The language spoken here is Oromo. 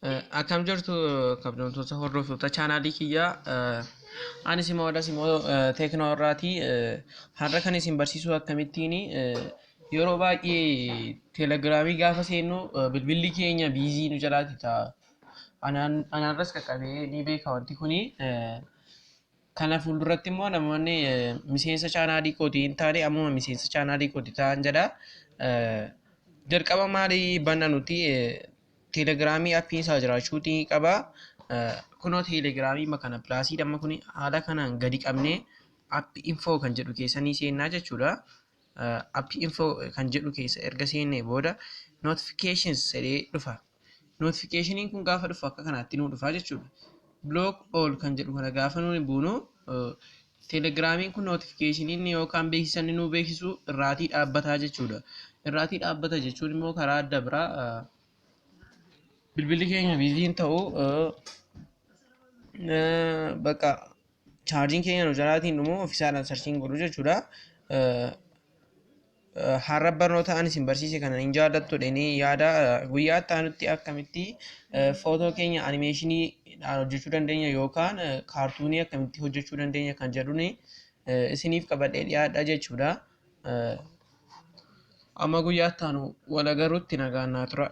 Akkam jirtu kabajamtoota hordoftoota chaanaalii kiyyaa. Anis immoo odas immoo teeknoo irraati. Har'a kan isin barsiisu akkamittiin yeroo baay'ee teelegiraamii gaafa seennu bilbilli keenya biizii nu jalaati ta'a. Anarras qaqqabee ni beeka wanti kuni. Kana fuulduratti immoo namoonni miseensa chaanaalii kootii hin taane ammuma miseensa chaanaalii kootii ta'an jedha. Jalqaba maalii banna nuti teelegiraamii appii isaa jiraachuuti qaba. Kunoo teelegiraamii makana pilaasii dhamma kuni haala kanaan gadi qabnee appii infoo kan jedhu keessanii seennaa jechuudha. Appii infoo kan jedhu keessa erga seennee booda notifications jedhee dhufa. Notificationiin kun gaafa dhufu akka kanaatti nuu dhufa jechuudha. Block all kan jedhu kana gaafa nuuni buunu teelegiraamiin kun notificationiin yookaan beeksisan nuu beeksisu irraatii dhaabbataa jechuudha. Irraatii dhaabbata jechuun immoo karaa adda biraa bilbilli keenya biiziin ta'u bakka chaarjiin keenya nu jalaatiin dhumu ofiisaadhaan sarchiin godhu jechuudha. Har'a barnoota ani isin barsiise kana hin jaallattudha ni yaada. Guyyaa itti aanutti akkamitti footoo keenya animeeshiniidhaan hojjechuu dandeenya yookaan kaartuunii akkamitti hojjechuu dandeenya kan jedhuun isiniif qabadhee dhiyaadha jechuudha. Amma guyyaa itti aanu wal agarruutti nagaan naa tura.